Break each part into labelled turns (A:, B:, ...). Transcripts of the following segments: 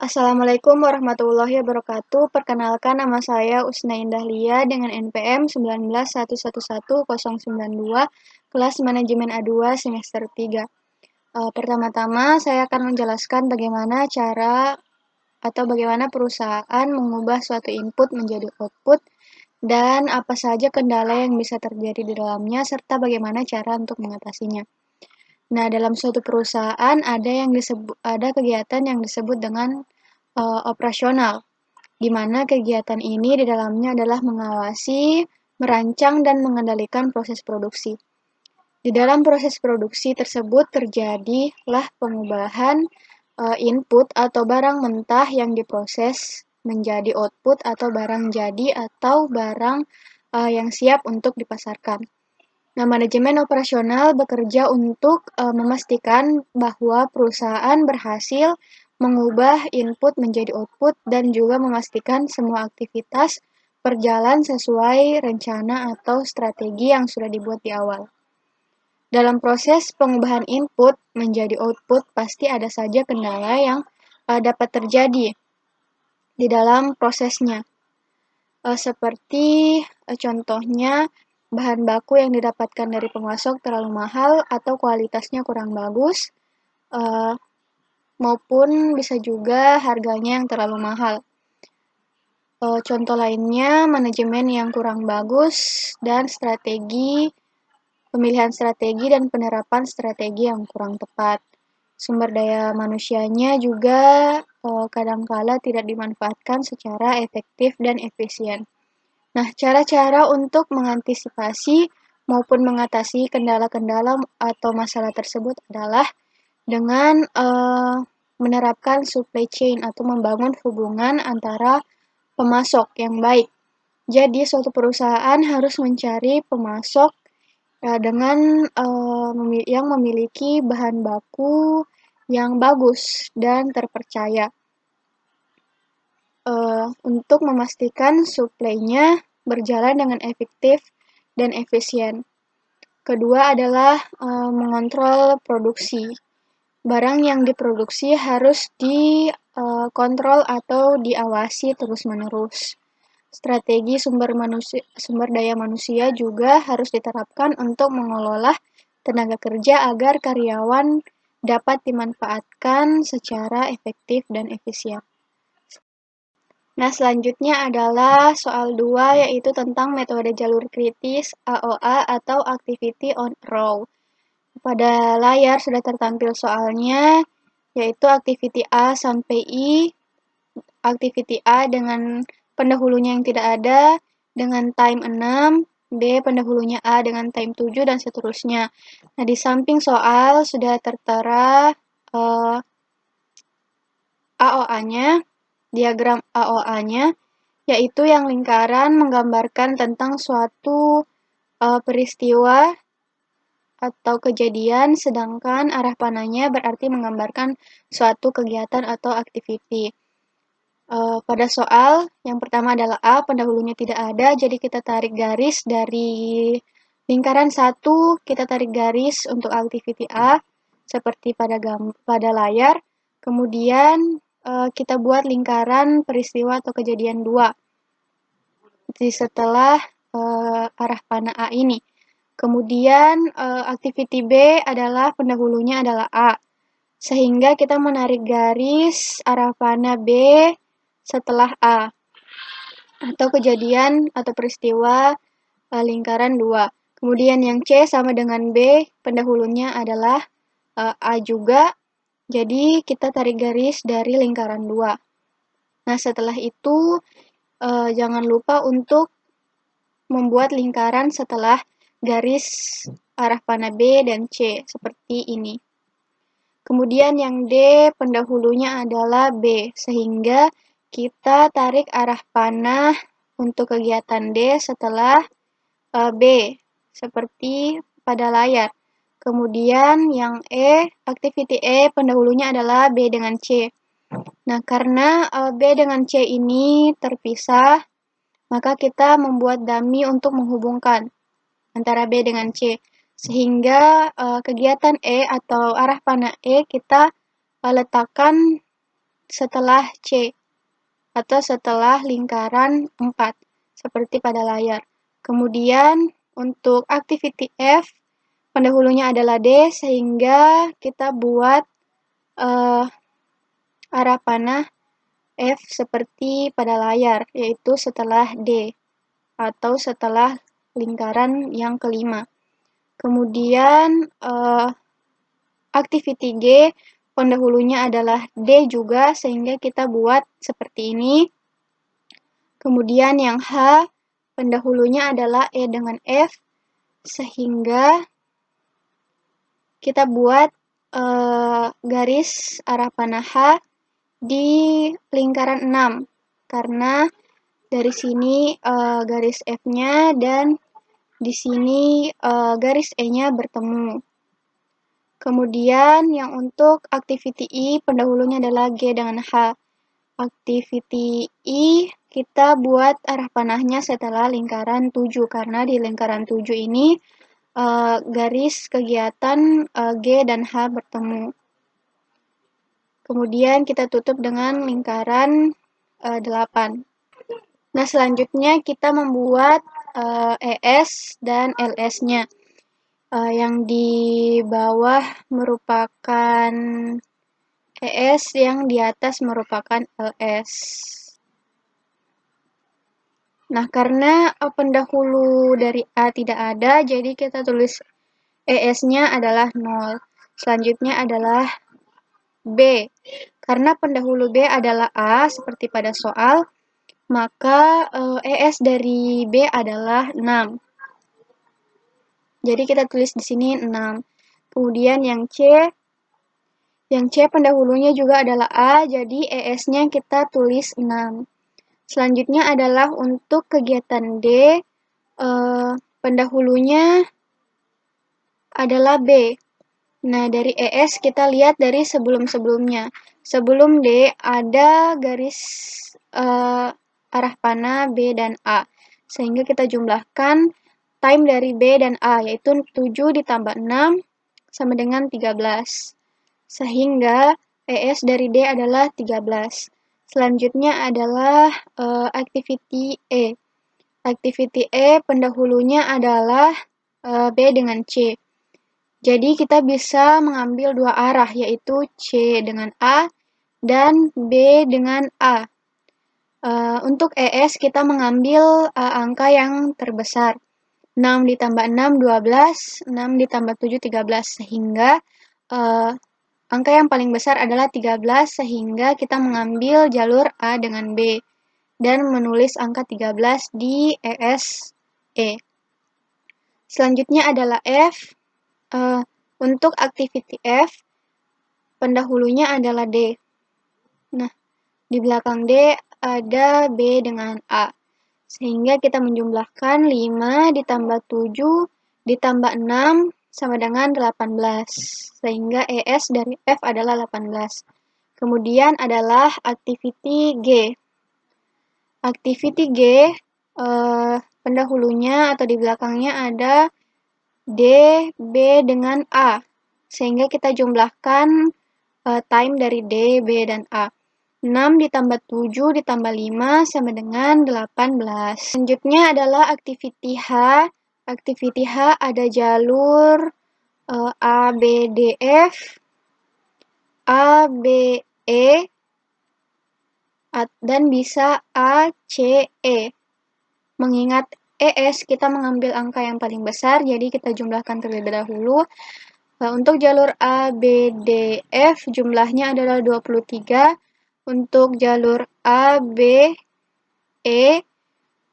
A: Assalamualaikum warahmatullahi wabarakatuh. Perkenalkan, nama saya Usna Indah Lia dengan NPM 191111092, kelas Manajemen A2 semester 3. Pertama-tama saya akan menjelaskan bagaimana cara atau bagaimana perusahaan mengubah suatu input menjadi output dan apa saja kendala yang bisa terjadi di dalamnya serta bagaimana cara untuk mengatasinya. Nah, dalam suatu perusahaan ada kegiatan yang disebut dengan operasional, di mana kegiatan ini di dalamnya adalah mengawasi, merancang, dan mengendalikan proses produksi. Di dalam proses produksi tersebut terjadilah pengubahan input atau barang mentah yang diproses menjadi output atau barang jadi atau barang yang siap untuk dipasarkan. Nah, manajemen operasional bekerja untuk memastikan bahwa perusahaan berhasil mengubah input menjadi output dan juga memastikan semua aktivitas berjalan sesuai rencana atau strategi yang sudah dibuat di awal. Dalam proses pengubahan input menjadi output, pasti ada saja kendala yang dapat terjadi di dalam prosesnya. Seperti contohnya, bahan baku yang didapatkan dari pemasok terlalu mahal atau kualitasnya kurang bagus, maupun bisa juga harganya yang terlalu mahal. Contoh lainnya, manajemen yang kurang bagus dan pemilihan strategi dan penerapan strategi yang kurang tepat. Sumber daya manusianya juga kadangkala tidak dimanfaatkan secara efektif dan efisien. Nah, cara-cara untuk mengantisipasi maupun mengatasi kendala-kendala atau masalah tersebut adalah dengan menerapkan supply chain atau membangun hubungan antara pemasok yang baik. Jadi, suatu perusahaan harus mencari pemasok yang memiliki bahan baku yang bagus dan terpercaya untuk memastikan suplainya berjalan dengan efektif dan efisien. Kedua adalah mengontrol produksi. Barang yang diproduksi harus dikontrol atau diawasi terus-menerus. Strategi sumber daya manusia juga harus diterapkan untuk mengelola tenaga kerja agar karyawan dapat dimanfaatkan secara efektif dan efisien. Nah, selanjutnya adalah soal 2, yaitu tentang metode jalur kritis AOA atau Activity on Row. Pada layar sudah tertampil soalnya, yaitu Activity A sampai I. Activity A dengan pendahulunya yang tidak ada, dengan time 6, B pendahulunya A dengan time 7, dan seterusnya. Nah, di samping soal sudah tertera AOA-nya, diagram AOA-nya, yaitu yang lingkaran menggambarkan tentang suatu peristiwa atau kejadian, sedangkan arah panahnya berarti menggambarkan suatu kegiatan atau aktiviti. Pada soal, yang pertama adalah A, pendahulunya tidak ada, jadi kita tarik garis dari lingkaran 1, kita tarik garis untuk aktiviti A, seperti pada layar. Kemudian kita buat lingkaran peristiwa atau kejadian 2 setelah arah panah A ini. Kemudian activity B adalah pendahulunya adalah A. Sehingga kita menarik garis arah panah B setelah A. Atau kejadian atau peristiwa lingkaran 2. Kemudian yang C sama dengan B, pendahulunya adalah A juga. Jadi kita tarik garis dari lingkaran 2. Nah, setelah itu jangan lupa untuk membuat lingkaran setelah garis arah panah B dan C, seperti ini. Kemudian yang D, pendahulunya adalah B, sehingga kita tarik arah panah untuk kegiatan D setelah B, seperti pada layar. Kemudian yang E, activity E, pendahulunya adalah B dengan C. Nah, karena B dengan C ini terpisah, maka kita membuat dummy untuk menghubungkan antara B dengan C. Sehingga kegiatan E atau arah panah E kita letakkan setelah C atau setelah lingkaran 4 seperti pada layar. Kemudian untuk activity F pendahulunya adalah D sehingga kita buat arah panah F seperti pada layar, yaitu setelah D atau setelah lingkaran yang kelima. Kemudian activity G pendahulunya adalah D juga sehingga kita buat seperti ini. Kemudian yang H pendahulunya adalah E dengan F sehingga kita buat garis arah panah H di lingkaran 6 karena dari sini garis F-nya dan di sini garis E-nya bertemu. Kemudian yang untuk activity I pendahulunya adalah G dengan H. Activity I kita buat arah panahnya setelah lingkaran 7 karena di lingkaran 7 ini garis kegiatan G dan H bertemu. Kemudian kita tutup dengan lingkaran 8. Nah, selanjutnya kita membuat ES dan LS-nya. Yang di bawah merupakan ES, yang di atas merupakan LS. Nah, karena pendahulu dari A tidak ada, jadi kita tulis ES-nya adalah 0. Selanjutnya adalah B. Karena pendahulu B adalah A, seperti pada soal, maka ES dari B adalah 6. Jadi kita tulis di sini 6. Kemudian yang C pendahulunya juga adalah A, jadi ES-nya kita tulis 6. Selanjutnya adalah untuk kegiatan D, pendahulunya adalah B. Nah, dari ES kita lihat dari sebelum-sebelumnya. Sebelum D ada garis arah panah B dan A. Sehingga kita jumlahkan time dari B dan A, yaitu 7 ditambah 6 sama dengan 13. Sehingga ES dari D adalah 13. Selanjutnya adalah activity E. Activity E pendahulunya adalah B dengan C. Jadi kita bisa mengambil dua arah, yaitu C dengan A dan B dengan A. Untuk ES kita mengambil angka yang terbesar. 6 ditambah 6, 12. 6 ditambah 7, 13. Sehingga angka yang paling besar adalah 13, sehingga kita mengambil jalur A dengan B dan menulis angka 13 di ES E. Selanjutnya adalah F. Untuk activity F, pendahulunya adalah D. Nah, di belakang D ada B dengan A. Sehingga kita menjumlahkan 5 ditambah 7 ditambah 6 sama dengan 18. Sehingga ES dari F adalah 18. Kemudian adalah activity G. Activity G, pendahulunya atau di belakangnya ada D, B dengan A. Sehingga kita jumlahkan time dari D, B, dan A. 6 ditambah 7 ditambah 5 sama dengan 18. Selanjutnya adalah activity H. Activity H ada jalur A, B, D, F, A, B, E, dan bisa A, C, E. Mengingat ES kita mengambil angka yang paling besar, jadi kita jumlahkan terlebih dahulu. Untuk jalur A, B, D, F jumlahnya adalah 23. Untuk jalur A, B, E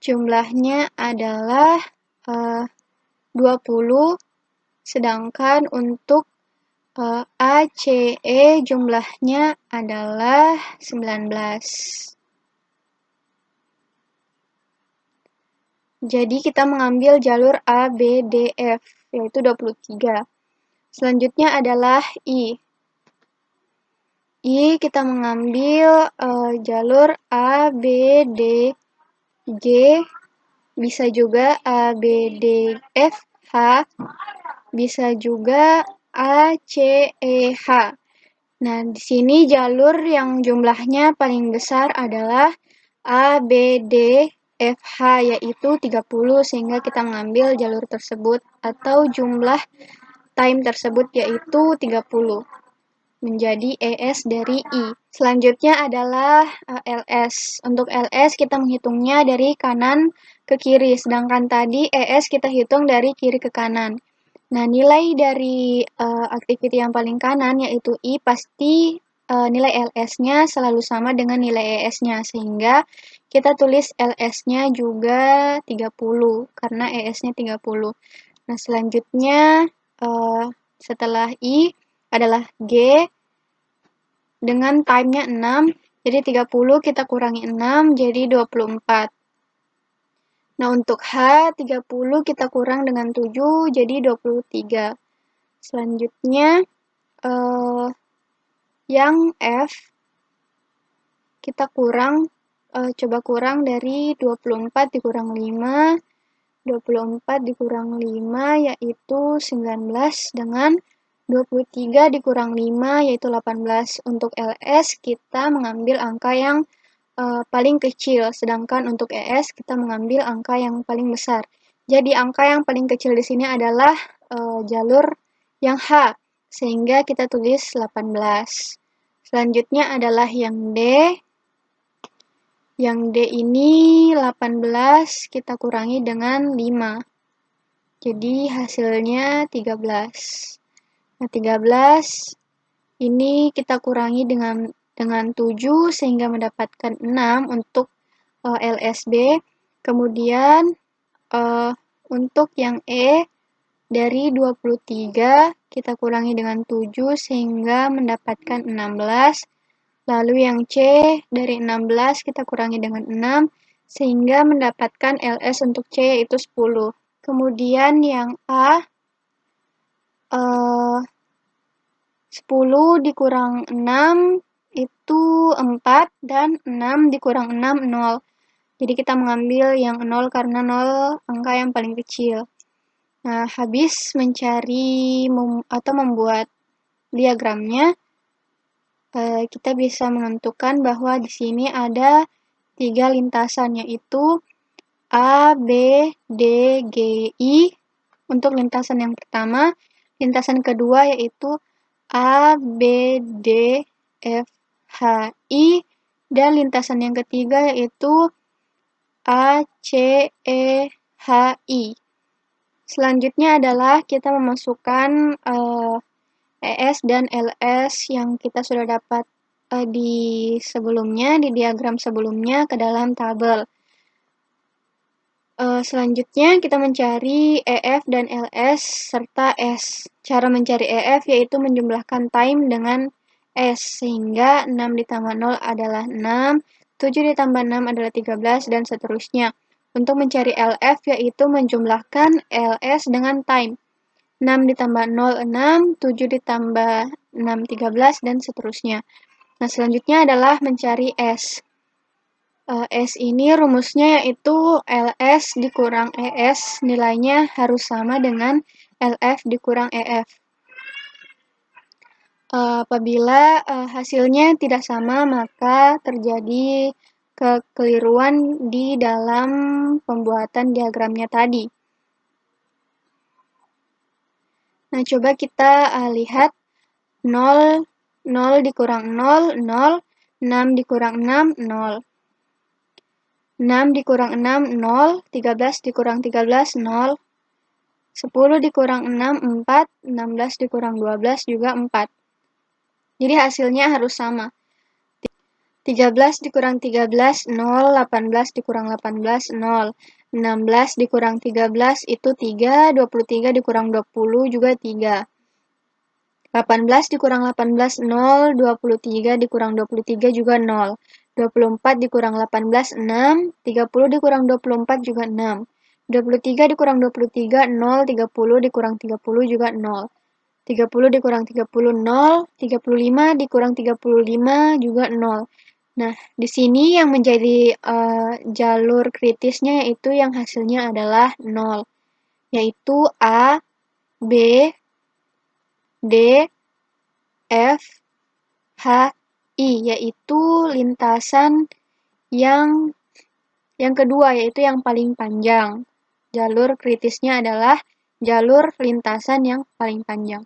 A: jumlahnya adalah 20. Sedangkan untuk A, C, E jumlahnya adalah 19. Jadi kita mengambil jalur A, B, D, F, yaitu 23. Selanjutnya adalah I. I kita mengambil jalur A, B, D, G, bisa juga A, B, D, F, H, bisa juga A, C, E, H. Nah, di sini jalur yang jumlahnya paling besar adalah A, B, D, F, H, yaitu 30, sehingga kita mengambil jalur tersebut atau jumlah time tersebut yaitu 30 menjadi ES dari I. Selanjutnya adalah LS. Untuk LS kita menghitungnya dari kanan ke kiri, sedangkan tadi ES kita hitung dari kiri ke kanan. Nah, nilai dari activity yang paling kanan yaitu I pasti nilai LS-nya selalu sama dengan nilai ES-nya, sehingga kita tulis LS-nya juga 30 karena ES-nya 30. Nah, selanjutnya setelah I adalah G dengan time-nya 6, jadi 30 kita kurangi 6 jadi 24. Nah, untuk H, 30 kita kurang dengan 7, jadi 23. Selanjutnya, yang F, kita coba kurang dari 24 dikurang 5, 24 dikurang 5 yaitu 19, dengan 23 dikurang 5 yaitu 18. Untuk LS, kita mengambil angka yang paling kecil, sedangkan untuk ES kita mengambil angka yang paling besar. Jadi angka yang paling kecil di sini adalah jalur yang H, sehingga kita tulis 18. Selanjutnya adalah yang D. Yang D ini 18 kita kurangi dengan 5. Jadi hasilnya 13. Nah, 13 ini kita kurangi dengan 7 sehingga mendapatkan 6 untuk LSB. Kemudian untuk yang E dari 23 kita kurangi dengan 7 sehingga mendapatkan 16. Lalu yang C dari 16 kita kurangi dengan 6 sehingga mendapatkan LS untuk C yaitu 10. Kemudian yang A 10 dikurang 6 itu 4 dan 6 dikurang 6 0. Jadi kita mengambil yang 0 karena 0 angka yang paling kecil. Nah, habis mencari atau membuat diagramnya, kita bisa menentukan bahwa di sini ada 3 lintasan, yaitu A, B, D, G, I untuk lintasan yang pertama. Lintasan kedua yaitu A, B, D, F, H, I. Dan lintasan yang ketiga yaitu A, C, E, H, I. Selanjutnya adalah kita memasukkan ES dan LS yang kita sudah dapat di sebelumnya, di diagram sebelumnya ke dalam tabel. Selanjutnya kita mencari EF dan LS serta S. Cara mencari EF yaitu menjumlahkan time dengan S, sehingga 6 ditambah 0 adalah 6, 7 ditambah 6 adalah 13, dan seterusnya. Untuk mencari LF yaitu menjumlahkan LS dengan time. 6 ditambah 0, 6, 7 ditambah 6, 13, dan seterusnya. Nah, selanjutnya adalah mencari S. S ini rumusnya yaitu LS dikurang ES, nilainya harus sama dengan LF dikurang EF. Apabila hasilnya tidak sama, maka terjadi kekeliruan di dalam pembuatan diagramnya tadi. Nah, coba kita lihat 0, 0 dikurang 0, 0, 6 dikurang 6, 0. 6 dikurang 6, 0, 13 dikurang 13, 0, 10 dikurang 6, 4, 16 dikurang 12 juga 4. Jadi hasilnya harus sama. 13 dikurang 13, 0, 18 dikurang 18, 0. 16 dikurang 13 itu 3, 23 dikurang 20 juga 3. 18 dikurang 18, 0, 23 dikurang 23 juga 0. 24 dikurang 18, 6, 30 dikurang 24 juga 6. 23 dikurang 23, 0, 30 dikurang 30 juga 0. 30 dikurang 30, 0, 35 dikurang 35 juga 0. Nah, di sini yang menjadi jalur kritisnya yaitu yang hasilnya adalah 0, yaitu A, B, D, F, HI, yaitu lintasan yang kedua, yaitu yang paling panjang. Jalur kritisnya adalah jalur lintasan yang paling panjang.